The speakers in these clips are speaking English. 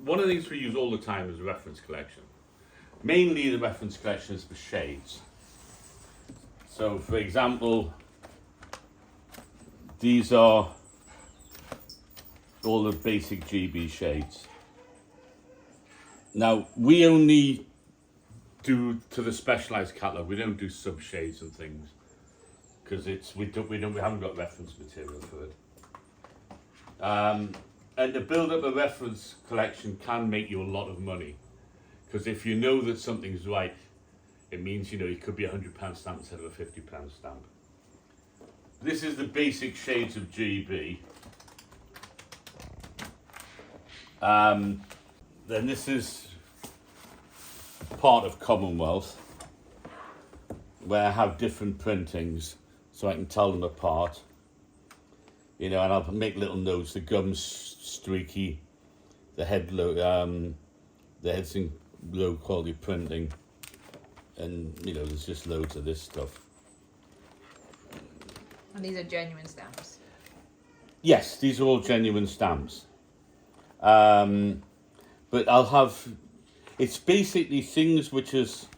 one of the things we use all the time is reference collection. Mainly the reference collection is for shades. So for example, these are all the basic GB shades. Now we only do to the specialized catalog. We don't do sub shades and things because we haven't got reference material for it. And to build up a reference collection can make you a lot of money, because if you know that something's right, it means it could be a £100 stamp instead of a £50 stamp. This is the basic shades of GB. Then this is part of Commonwealth, where I have different printings so I can tell them apart. And I'll make little notes. The gum's streaky, the head's in low quality printing, and there's just loads of this stuff. And these are genuine stamps? Yes, these are all genuine stamps. But it's basically things which is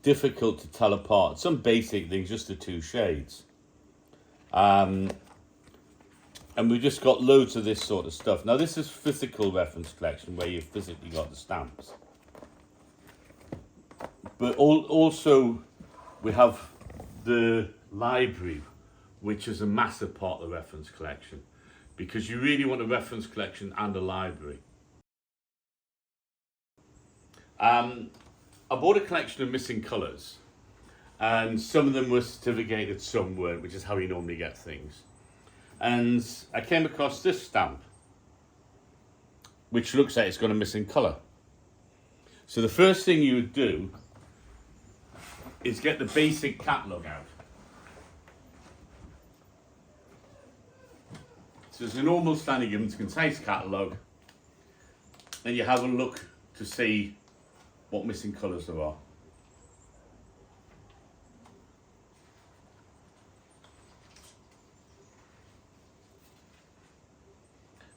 difficult to tell apart. Some basic things, just the two shades. And we've just got loads of this sort of stuff. Now this is physical reference collection, where you've physically got the stamps. But also we have the library, which is a massive part of the reference collection, because you really want a reference collection and a library. I bought a collection of missing colours, and some of them were certificated, some weren't, which is how you normally get things. And I came across this stamp, which looks like it's got a missing colour. So the first thing you would do is get the basic catalogue out. So it's a normal Stanley Gibbons concise catalogue, and you have a look to see what missing colours there are.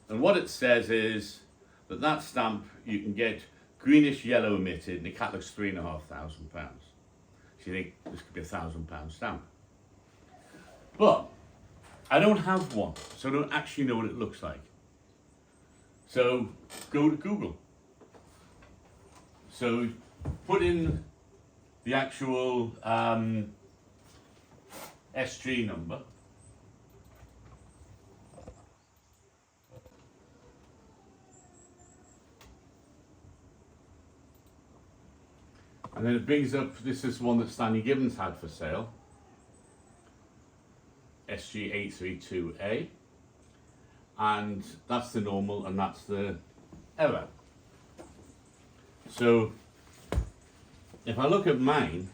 And what it says is that stamp you can get greenish yellow emitted, and the catalogue's £3,500. So you think this could be a £1,000 stamp. But I don't have one, so I don't actually know what it looks like. So go to Google. So put in the actual SG number. And then it brings up, this is one that Stanley Gibbons had for sale, SG832A, and that's the normal and that's the error. So if I look at mine,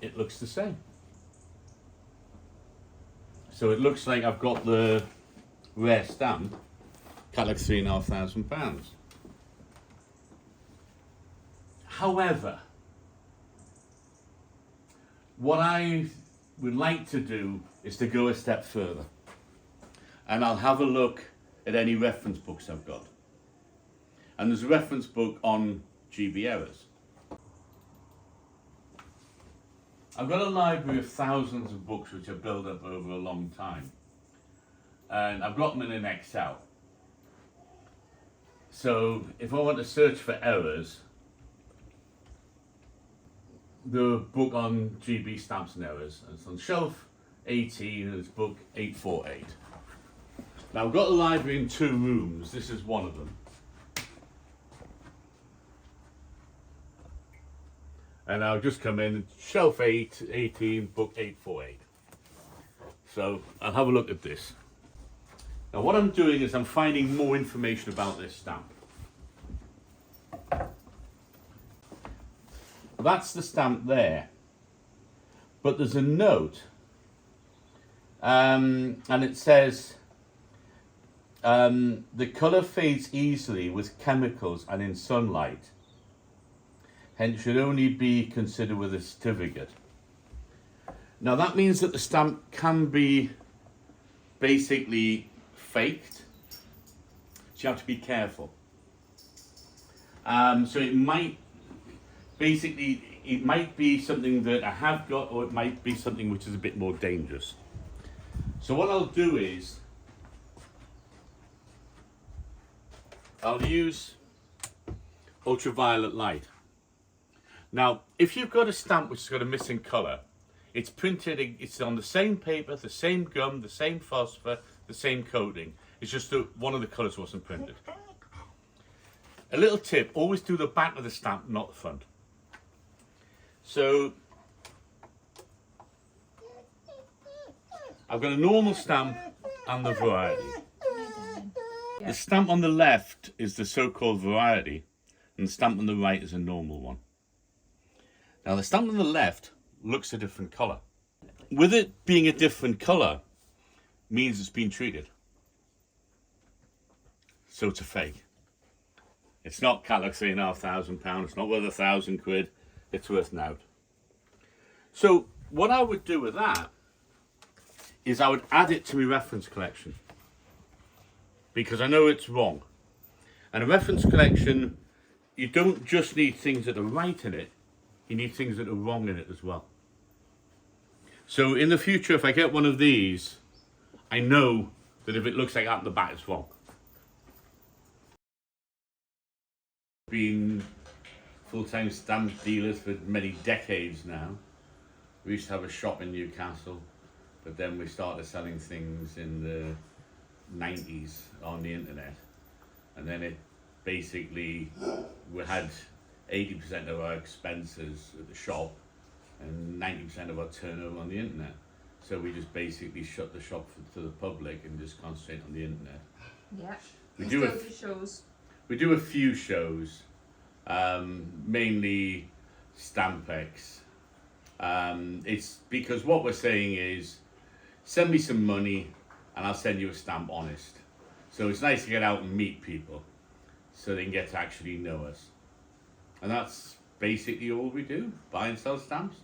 it looks the same. So it looks like I've got the rare stamp, catalogue £3,500. However, what I would like to do is to go a step further, and I'll have a look at any reference books I've got. And there's a reference book on GB errors. I've got a library of thousands of books which I've built up over a long time, and I've got them in an Excel. So if I want to search for errors, the book on GB stamps and errors, and it's on shelf 18 and it's book 848. Now I've got the library in 2 rooms, this is one of them. And I'll just come in, shelf 18, book 848. So I'll have a look at this. Now what I'm doing is I'm finding more information about this stamp. That's the stamp there, but there's a note, and it says the colour fades easily with chemicals and in sunlight, hence should only be considered with a certificate. Now that means that the stamp can be basically faked. So you have to be careful. So it might be something that I have got, or it might be something which is a bit more dangerous. So what I'll do is I'll use ultraviolet light. Now, if you've got a stamp which has got a missing colour, it's printed, it's on the same paper, the same gum, the same phosphor, the same coating. It's just that one of the colours wasn't printed. A little tip, always do the back of the stamp, not the front. So, I've got a normal stamp and the variety. The stamp on the left is the so-called variety, and the stamp on the right is a normal one. Now, the stamp on the left looks a different colour. With it being a different colour, means it's been treated. So it's a fake. It's not Catlock £3,500, it's not worth £1,000, it's worth nought. So what I would do with that is I would add it to my reference collection, because I know it's wrong. And a reference collection, you don't just need things that are right in it, you need things that are wrong in it as well. So in the future, if I get one of these, I know that if it looks like that in the back, it's wrong. Been full-time stamp dealers for many decades now. We used to have a shop in Newcastle, but then we started selling things in the 90s on the internet, and then it basically, we had 80% of our expenses at the shop and 90% of our turnover on the internet. So we just basically shut the shop to the public and just concentrate on the internet. Yeah. We do shows. We do a few shows, mainly Stampex. It's because what we're saying is, send me some money and I'll send you a stamp honest. So it's nice to get out and meet people so they can get to actually know us. And that's basically all we do, buy and sell stamps.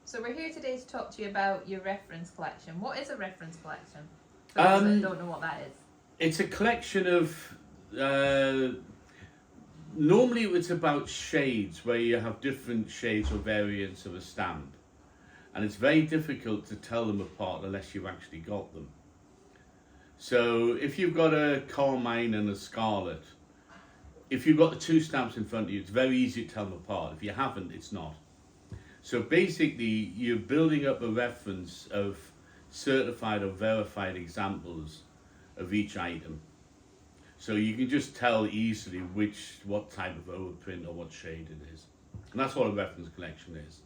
So we're here today to talk to you about your reference collection. What is a reference collection? For those that don't know what that is. It's a collection of, normally it's about shades, where you have different shades or variants of a stamp. And it's very difficult to tell them apart unless you've actually got them. So if you've got a carmine and a scarlet, if you've got the two stamps in front of you, it's very easy to tell them apart. If you haven't, it's not. So basically, you're building up a reference of certified or verified examples of each item. So you can just tell easily what type of overprint or what shade it is. And that's what a reference collection is.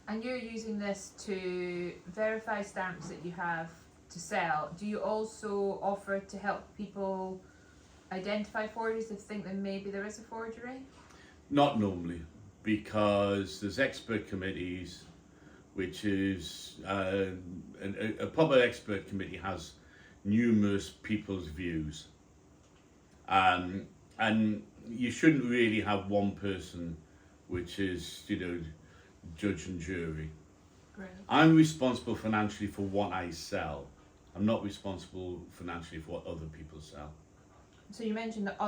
And you're using this to verify stamps that you have to sell. Do you also offer to help people identify forgeries if they think that maybe there is a forgery? Not normally, because there's expert committees, which is a proper expert committee has numerous people's views, and you shouldn't really have one person, which is judge and jury. Great. I'm responsible financially for what I sell. I'm not responsible financially for what other people sell. So you mentioned that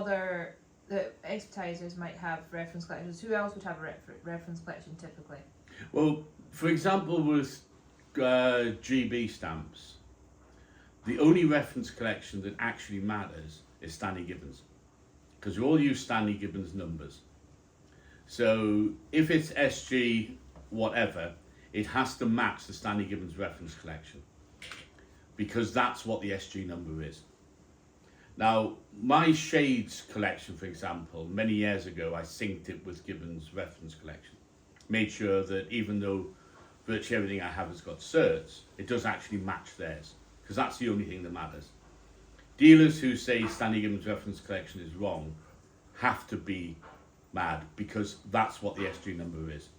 the expertisers might have reference collections. Who else would have a reference collection typically? Well, for example, with GB stamps, the only reference collection that actually matters is Stanley Gibbons, because we all use Stanley Gibbons numbers. So if it's SG whatever, it has to match the Stanley Gibbons reference collection, because that's what the SG number is. Now, my shades collection, for example, many years ago, I synced it with Gibbons' reference collection. Made sure that even though virtually everything I have has got certs, it does actually match theirs, because that's the only thing that matters. Dealers who say Stanley Gibbons' reference collection is wrong have to be mad, because that's what the SG number is.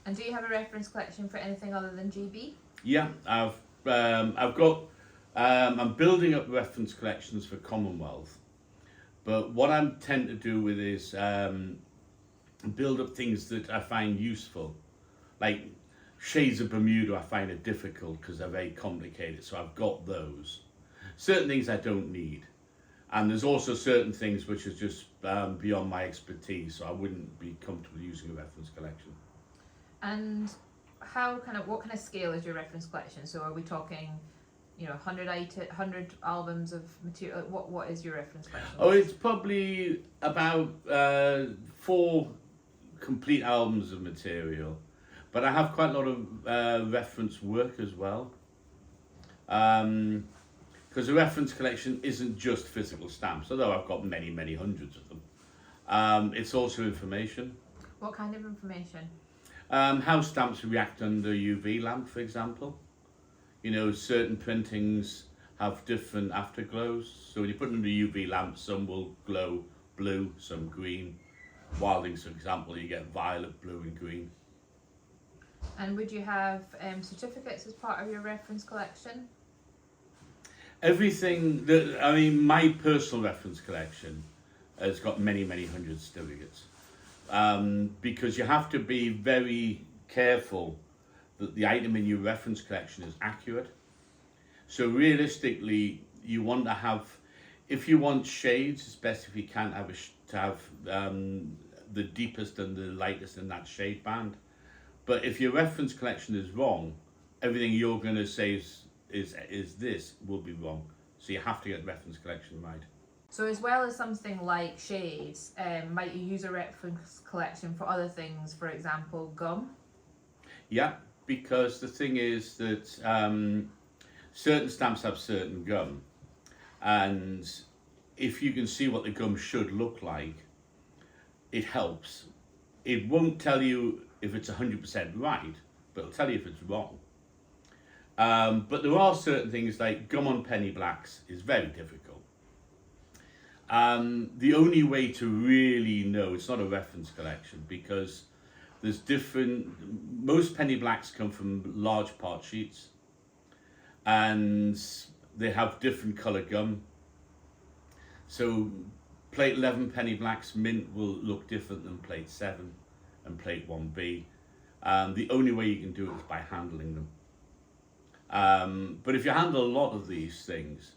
And do you have a reference collection for anything other than GB? Yeah, I'm building up reference collections for Commonwealth, but what I tend to do with is build up things that I find useful, like shades of Bermuda. I find it difficult because they're very complicated, so I've got those. certain things I don't need. And there's also certain things which are just beyond my expertise, so I wouldn't be comfortable using a reference collection. And what kind of scale is your reference collection? So are we talking, 100 albums of material? What is your reference collection? Oh, it's probably about 4 complete albums of material, but I have quite a lot of reference work as well. Because a reference collection isn't just physical stamps, although I've got many, many hundreds of them. It's also information. What kind of information? How stamps react under UV lamp, for example. Certain printings have different afterglows. So when you put them under UV lamp, some will glow blue, some green. Wildings, for example, you get violet, blue and green. And would you have certificates as part of your reference collection? Everything, my personal reference collection has got many, many hundred certificates. Because you have to be very careful that the item in your reference collection is accurate. So realistically, you want to have, if you want shades, it's best if you can have the deepest and the lightest in that shade band. But if your reference collection is wrong, everything you're going to say is this will be wrong. So you have to get the reference collection right. So as well as something like shades, might you use a reference collection for other things, for example, gum? Yeah, because the thing is that certain stamps have certain gum, and if you can see what the gum should look like, it helps. It won't tell you if it's 100% right, but it'll tell you if it's wrong. But there are certain things like gum on penny blacks is very difficult. The only way to really know, it's not a reference collection, because there's most penny blacks come from large part sheets, and they have different colour gum. So plate 11 penny blacks mint will look different than plate 7 and plate 1B. The only way you can do it is by handling them. But if you handle a lot of these things,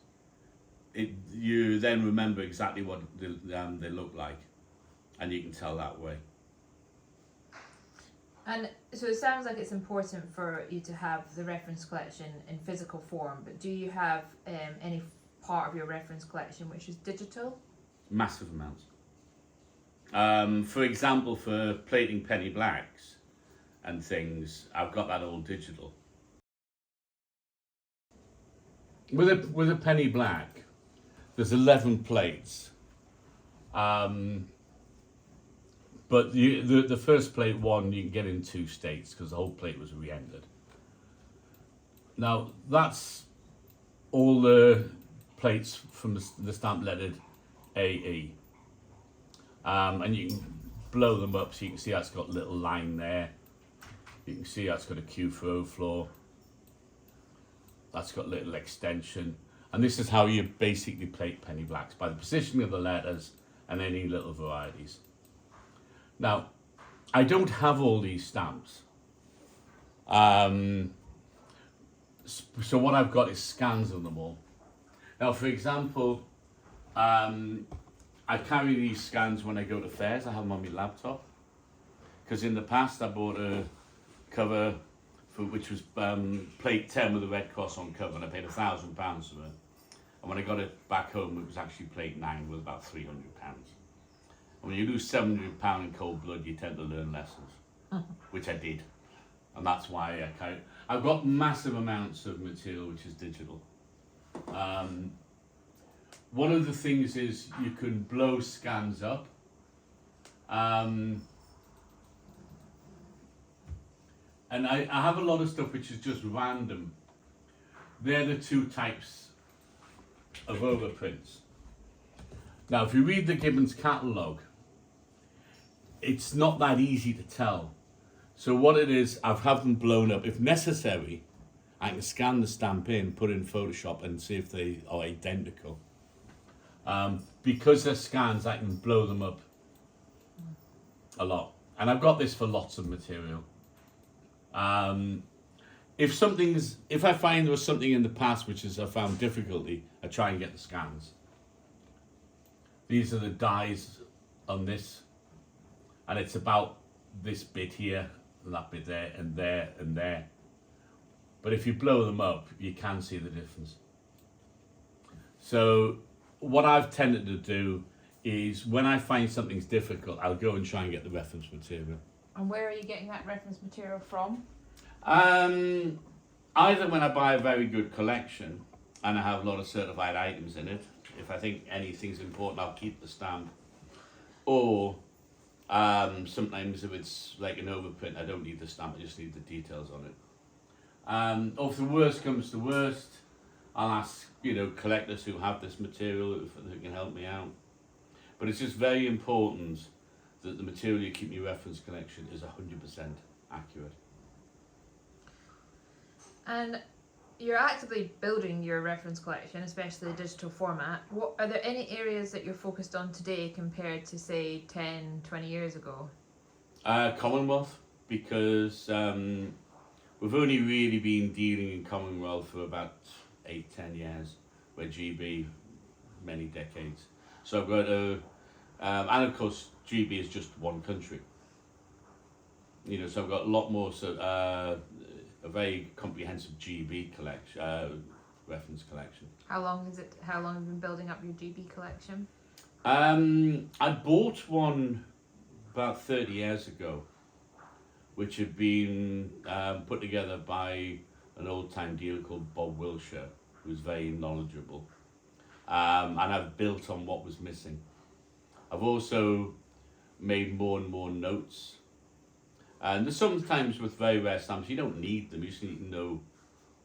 you then remember exactly what they look like, and you can tell that way. And so it sounds like it's important for you to have the reference collection in physical form, but do you have any part of your reference collection which is digital? Massive amounts. For example, for plating penny blacks and things, I've got that all digital. With a penny black, there's 11 plates. But the first plate one you can get in 2 states because the whole plate was re-entered. Now that's all the plates from the stamp lettered AE. And you can blow them up so you can see that's got a little line there. You can see that's got a Q for O floor. That's got a little extension. And this is how you basically plate penny blacks, by the positioning of the letters and any little varieties. Now, I don't have all these stamps. So what I've got is scans of them all. Now, for example, I carry these scans when I go to fairs. I have them on my laptop. Because in the past I bought a cover which was plate 10 with a red cross on cover, and I paid £1,000 for it. And when I got it back home, it was actually plate 9 with about £300. And when you lose £700 in cold blood, you tend to learn lessons, which I did. And that's why I carry. I've got massive amounts of material which is digital. One of the things is you can blow scans up. And I have a lot of stuff which is just random. They're the 2 types of overprints. Now, if you read the Gibbons catalogue, it's not that easy to tell. So what it is, I've had them blown up. If necessary, I can scan the stamp in, put it in Photoshop and see if they are identical. Because they're scans, I can blow them up a lot. And I've got this for lots of material. if I find there was something in the past which is I found difficulty, I try and get the scans. These are the dies on this, and it's about this bit here, and that bit there, and there, and there. But if you blow them up, you can see the difference. So what I've tended to do is when I find something's difficult, I'll go and try and get the reference material. And where are you getting that reference material from? Either when I buy a very good collection and I have a lot of certified items in it, if I think anything's important, I'll keep the stamp. Or sometimes if it's like an overprint, I don't need the stamp, I just need the details on it. Or if the worst comes to worst, I'll ask, collectors who have this material who can help me out. But it's just very important that the material you keep in your reference collection is 100% accurate. And you're actively building your reference collection, especially the digital format. Are there any areas that you're focused on today compared to, say, 10, 20 years ago? Commonwealth, because we've only really been dealing in Commonwealth for about 8-10 years, where GB, many decades. So I've got and of course GB is just one country. So I've got a lot more, a very comprehensive GB collection, reference collection. How long have you been building up your GB collection? I bought one about 30 years ago, which had been put together by an old-time dealer called Bob Wilshire, who's very knowledgeable. And I've built on what was missing. I've also made more and more notes. And there's sometimes with very rare stamps, you don't need them, you just need to know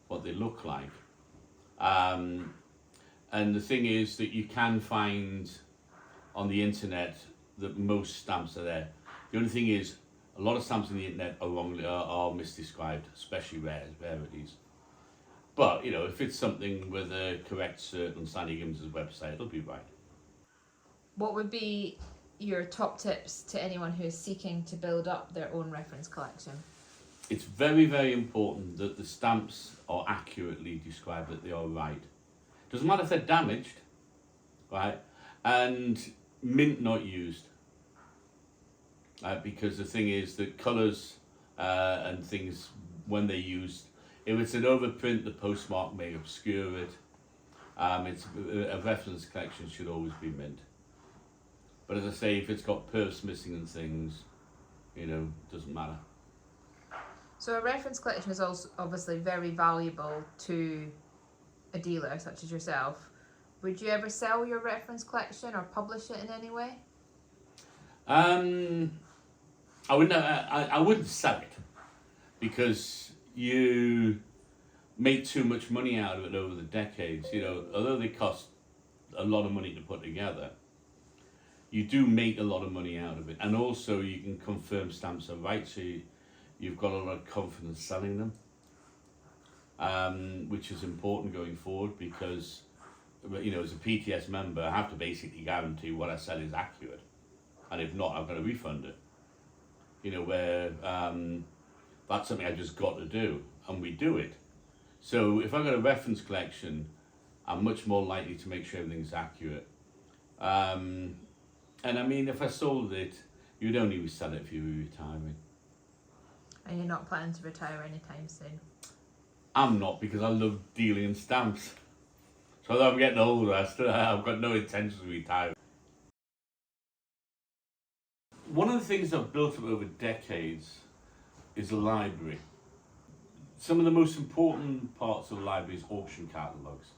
what they look like. And the thing is that you can find on the internet that most stamps are there. The only thing is, a lot of stamps on the internet are misdescribed, especially rarities. But, if it's something with a correct cert on Sandy Gibbs' website, it'll be right. What would be your top tips to anyone who is seeking to build up their own reference collection? It's very, very important that the stamps are accurately described, that they are right. Doesn't matter if they're damaged, right? And mint not used. Because the thing is that colours and things, when they're used, if it's an overprint, the postmark may obscure it. A reference collection should always be mint. But as I say, if it's got perfs missing and things, doesn't matter. So a reference collection is also obviously very valuable to a dealer such as yourself. Would you ever sell your reference collection or publish it in any way? I wouldn't sell it, because you make too much money out of it over the decades. Although they cost a lot of money to put together, you do make a lot of money out of it, and also you can confirm stamps are right, so you've got a lot of confidence selling them, which is important going forward, because as a PTS member, I have to basically guarantee what I sell is accurate, and if not, I've got to refund it. Where that's something I just got to do, and we do it. So if I've got a reference collection, I'm much more likely to make sure everything's accurate. And I mean, if I sold it, you'd only resell it if you were retiring. And you're not planning to retire anytime soon? I'm not, because I love dealing in stamps. So although I'm getting older, I've got no intention of retiring. One of the things I've built up over decades is a library. Some of the most important parts of the library is auction catalogues.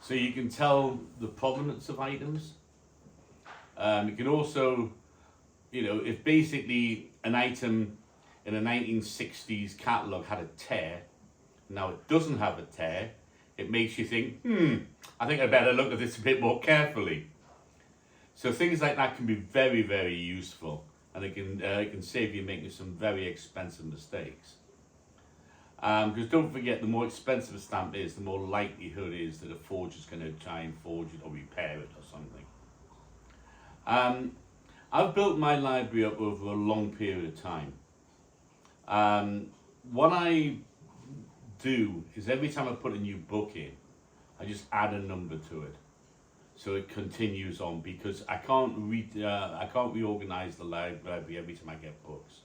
So you can tell the provenance of items. You can also, if basically an item in a 1960s catalogue had a tear, now it doesn't have a tear, it makes you think, I think I better look at this a bit more carefully. So things like that can be very, very useful, and it can save you making some very expensive mistakes. Because don't forget, the more expensive a stamp is, the more likelihood is that a forger's going to try and forge it or repair it or something. I've built my library up over a long period of time. what I do is every time I put a new book in, I just add a number to it, so it continues on, because I can't reorganize the library every time I get books,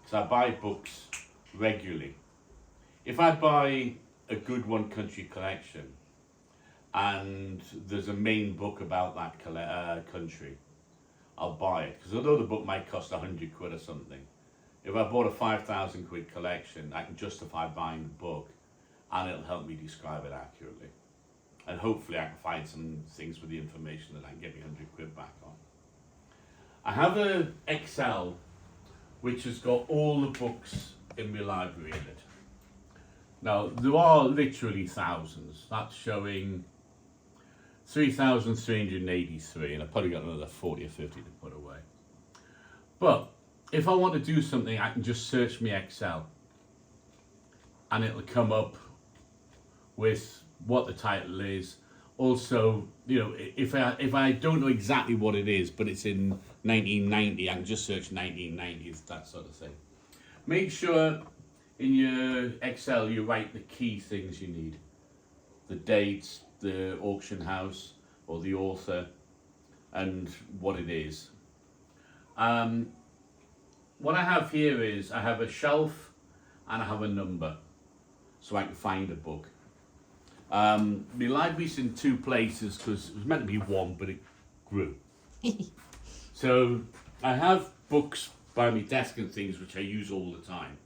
because I buy books regularly. If I buy a good one country collection and there's a main book about that country, I'll buy it, because although the book might cost 100 quid or something, if I bought a 5,000 quid collection, I can justify buying the book, and it'll help me describe it accurately. And hopefully I can find some things with the information that I can get me 100 quid back on. I have an Excel which has got all the books in my library in it. Now, there are literally thousands. That's showing 3,383, and I've probably got another 40 or 50 to put away. But if I want to do something, I can just search my Excel, and it'll come up with what the title is. Also, you know, if I don't know exactly what it is, but it's in 1990, I can just search 1990s, that sort of thing. Make sure in your Excel you write the key things you need: the dates, the auction house or the author, and what it is. What I have here is I have a shelf and I have a number, so I can find a book. My library's in two places because it was meant to be one, but it grew. So I have books by my desk and things which I use all the time.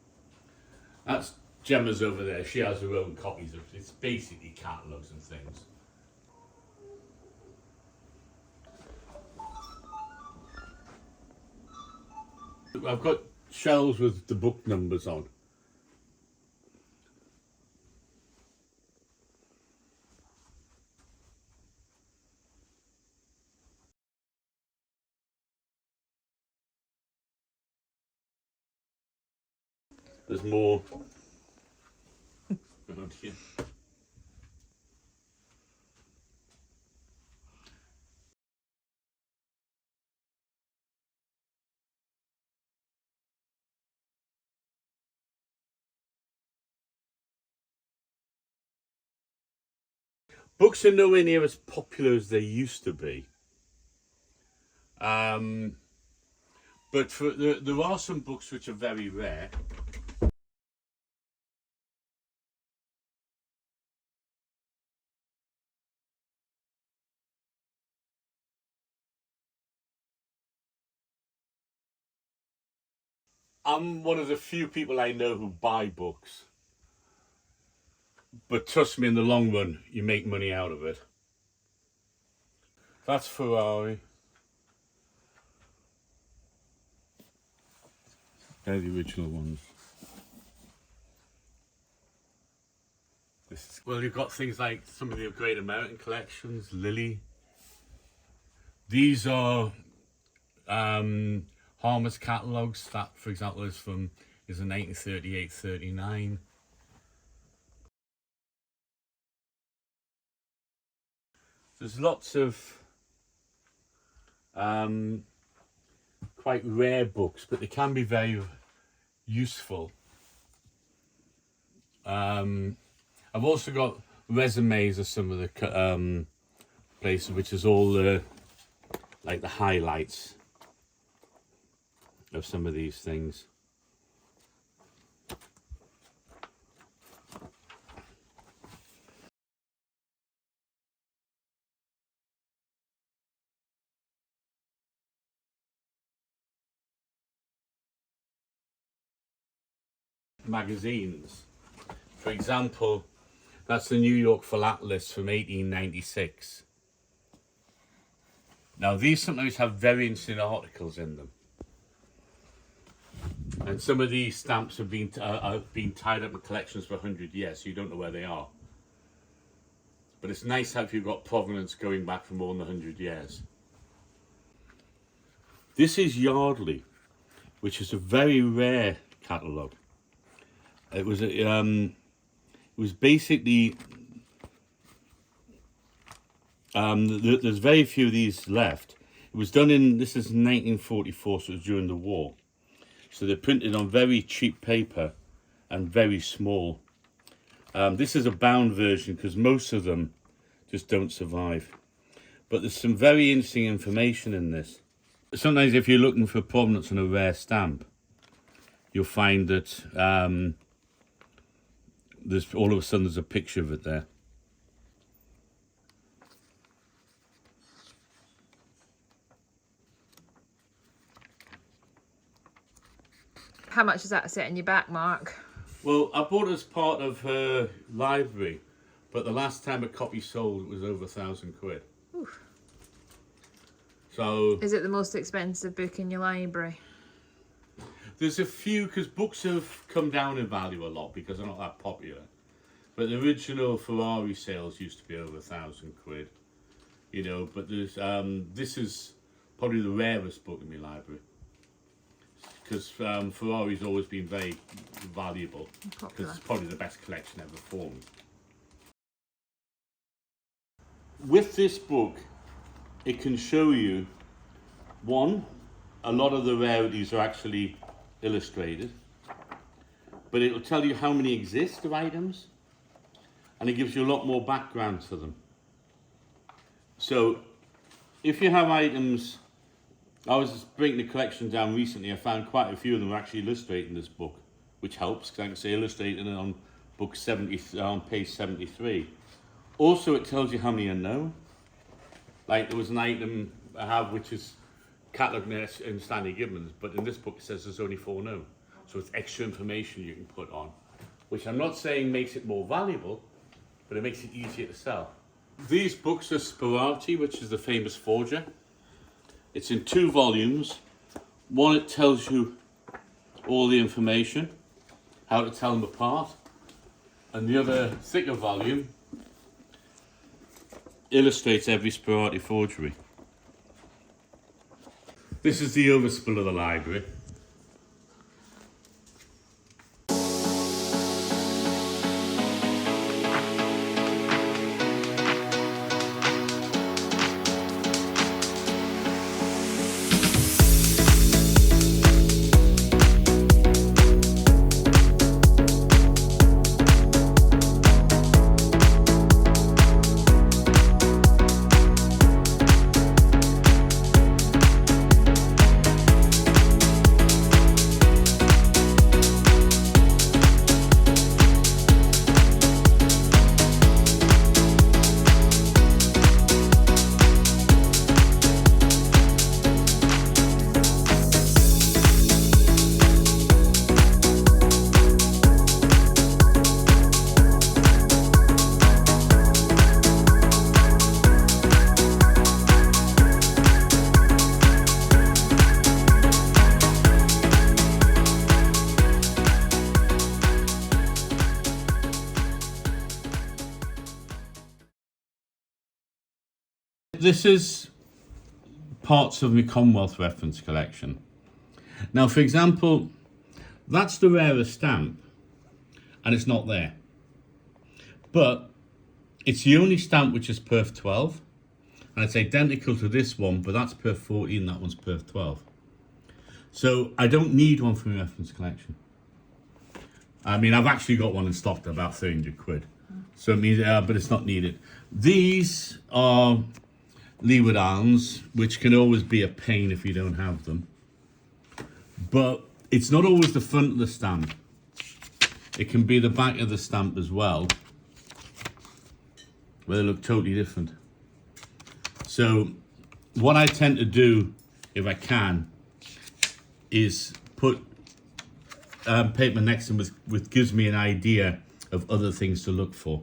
That's Gemma's over there. She has her own copies of it. It's basically catalogues and things. I've got shelves with the book numbers on. There's more around here. Books are nowhere near as popular as they used to be. But there are some books which are very rare. I'm one of the few people I know who buy books. But trust me, in the long run, you make money out of it. That's Ferrari. They're the original ones. Well, you've got things like some of the Great American collections, Lily. These are Harmer's catalogues. That, for example, is in 1938-39. There's lots of quite rare books, but they can be very useful. I've also got resumes of some of the places, which is all the like the highlights of some of these things. Magazines, for example, that's the New York Philatelist from 1896. Now these sometimes have very interesting articles in them, and some of these stamps have been tied up in collections for 100 years, so you don't know where they are. But it's nice how you've got provenance going back for more than 100 years. This is Yardley, which is a very rare catalogue. It was basically there's very few of these left. It was done this is 1944, so it was during the war. So they're printed on very cheap paper, and very small. This is a bound version because most of them just don't survive. But there's some very interesting information in this. Sometimes if you're looking for provenance on a rare stamp, you'll find that there's all of a sudden there's a picture of it there. How much is that set in your back, Mark? Well, I bought it as part of her library, but the last time a copy sold it was over £1,000. Oof. So is it the most expensive book in your library? there's a few, because books have come down in value a lot because they're not that popular. But the original Ferrari sales used to be over £1,000, you know. But there's this is probably the rarest book in my library because Ferrari's always been very valuable because it's probably the best collection ever formed. With this book, it can show you, one, a lot of the rarities are actually illustrated, but it'll tell you how many exist of items, and it gives you a lot more background to them. So if you have items, I was breaking the collection down recently, I found quite a few of them are actually illustrated in this book, which helps because I can say illustrated on book 70, on page 73. Also, it tells you how many are known. Like there was an item I have which is catalogued in Stanley Gibbons, but in this book it says there's only 4 known. So it's extra information you can put on, which I'm not saying makes it more valuable, but it makes it easier to sell. These books are Sperati, which is the famous forger. It's in 2 volumes. One, it tells you all the information, how to tell them apart, and the other, thicker volume, illustrates every Sperati forgery. This is the overspill of the library. This is parts of my Commonwealth reference collection. Now, for example, that's the rarest stamp, and it's not there. But it's the only stamp which is perf 12, and it's identical to this one, but that's perf 14, that one's perf 12. So I don't need one for my reference collection. I mean, I've actually got one in stock at about 300 quid. So it means, but it's not needed. These are leeward arms, which can always be a pain if you don't have them. But it's not always the front of the stamp. It can be the back of the stamp as well, where they look totally different. So what I tend to do, if I can, is put paper next to them which gives me an idea of other things to look for.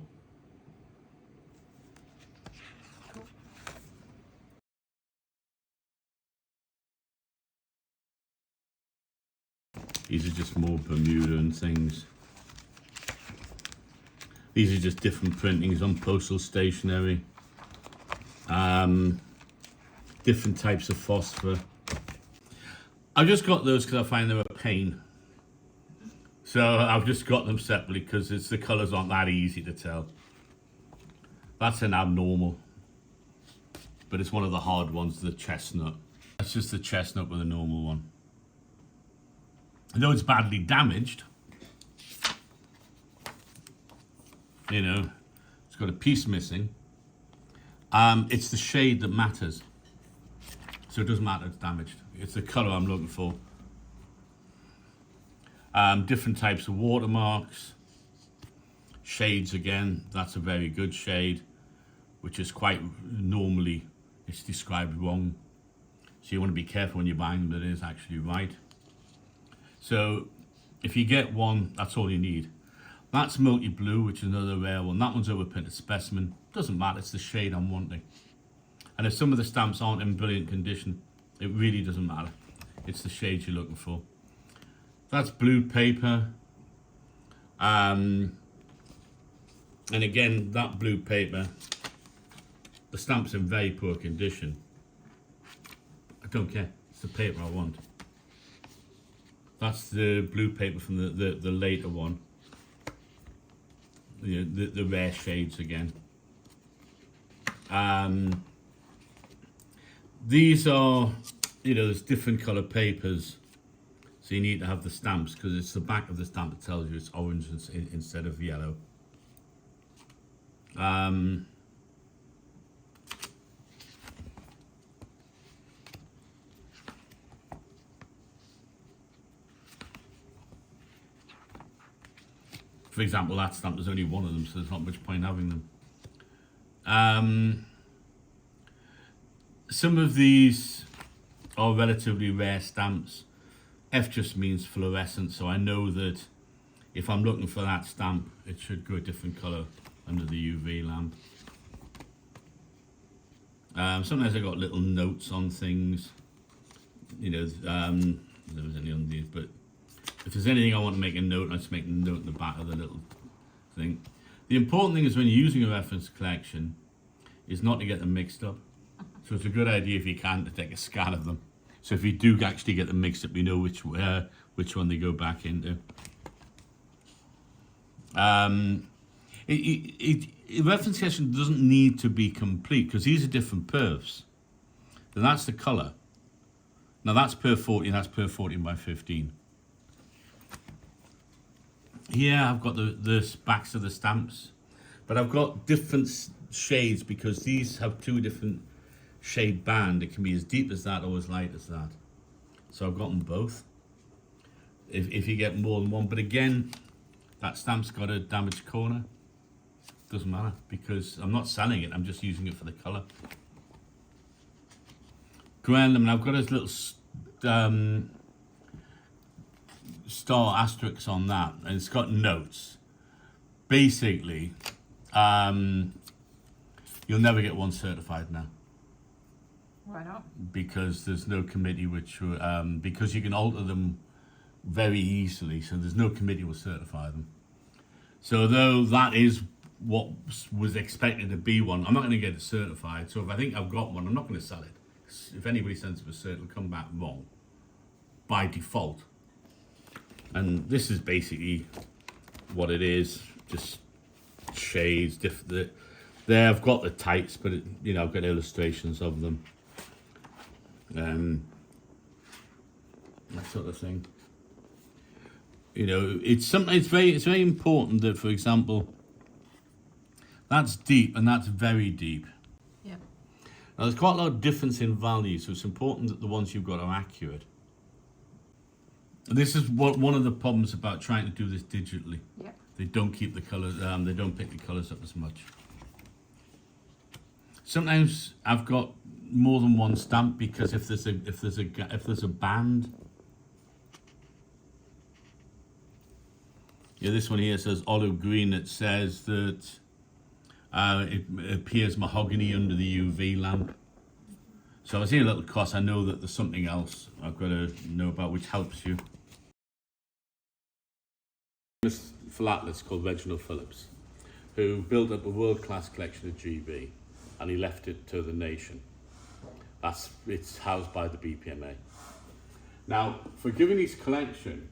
These are just more Bermuda and things. These are just different printings on postal stationery. Different types of phosphor. I've just got those because I find they're a pain. So I've just got them separately because the colours aren't that easy to tell. That's an abnormal, but it's one of the hard ones, the chestnut. That's just the chestnut with a normal one. Though it's badly damaged, you know, it's got a piece missing. It's the shade that matters. So it doesn't matter it's damaged. It's the colour I'm looking for. Different types of watermarks. Shades again, that's a very good shade, which is quite normally, it's described wrong. So you want to be careful when you're buying them that it is actually right. So if you get one, that's all you need. That's Milky Blue, which is another rare one. That one's overprinted specimen. Doesn't matter, it's the shade I'm wanting. And if some of the stamps aren't in brilliant condition, it really doesn't matter. It's the shades you're looking for. That's blue paper. And again, that blue paper, the stamp's in very poor condition. I don't care, it's the paper I want. That's the blue paper from the later one. The rare shades again. These are, there's different colour papers, so you need to have the stamps because it's the back of the stamp that tells you it's orange instead of yellow. For example, that stamp, there's only one of them, so there's not much point having them. Some of these are relatively rare stamps. F just means fluorescent, so I know that if I'm looking for that stamp, it should go a different colour under the UV lamp. Sometimes I got little notes on things, there was any on these, but if there's anything I want to make a note, I just make a note in the back of the little thing. The important thing is when you're using a reference collection is not to get them mixed up. So it's a good idea if you can to take a scan of them. So if you do actually get them mixed up, you know which one they go back into. A reference collection doesn't need to be complete because these are different perfs. Then that's the colour. Now that's per 14, that's per 14 by 15. Here I've got the backs of the stamps, but I've got different shades because these have two different shade band. It can be as deep as that or as light as that. So I've got them both. If you get more than one, but again, that stamp's got a damaged corner. Doesn't matter because I'm not selling it. I'm just using it for the colour. Grandam, I've got this little star asterisk on that, and it's got notes. Basically, you'll never get one certified now. Why not? Because there's no committee because you can alter them very easily, so there's no committee will certify them. So though that is what was expected to be one, I'm not going to get it certified. So if I think I've got one, I'm not going to sell it. If anybody sends it for cert, it'll come back wrong by default. And this is basically what it is, just shades. There I've got the types, but I've got illustrations of them. That sort of thing. It's something. It's very important that, for example, that's deep and that's very deep. Yeah. Now there's quite a lot of difference in value, so it's important that the ones you've got are accurate. And this is one of the problems about trying to do this digitally. Yeah. They don't keep the colours. They don't pick the colours up as much. Sometimes I've got more than one stamp because if there's a band. Yeah, this one here says olive green. It says that it appears mahogany under the UV lamp. So I see a little cross. I know that there's something else I've got to know about which helps you. This philatelist called Reginald Phillips, who built up a world-class collection of GB, and he left it to the nation. It's housed by the BPMA. Now, for giving his collection,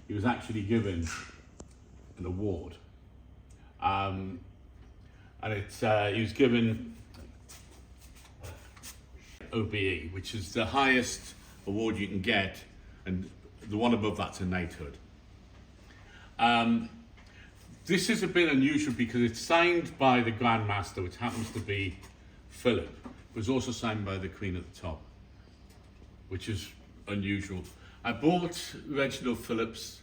he was actually given an award, and he was given OBE, which is the highest award you can get, and the one above that's a knighthood. This is a bit unusual because it's signed by the Grand Master, which happens to be Philip. It was also signed by the Queen at the top, which is unusual. I bought Reginald Phillips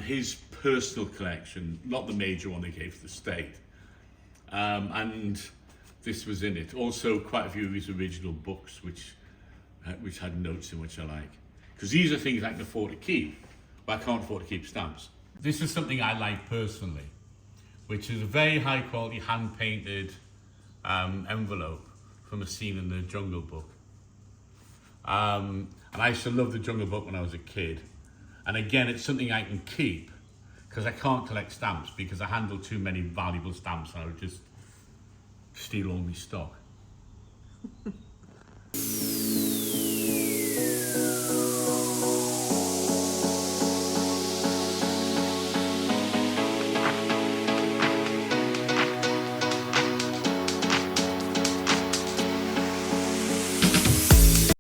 his personal collection, not the major one they gave to the state, and this was in it. Also, quite a few of his original books, which had notes in which I like, because these are things I can afford to keep, but I can't afford to keep stamps. This is something I like personally, which is a very high quality hand painted envelope from a scene in the Jungle Book. And I used to love the Jungle Book when I was a kid. And again, it's something I can keep because I can't collect stamps because I handle too many valuable stamps and I would just steal all my stock.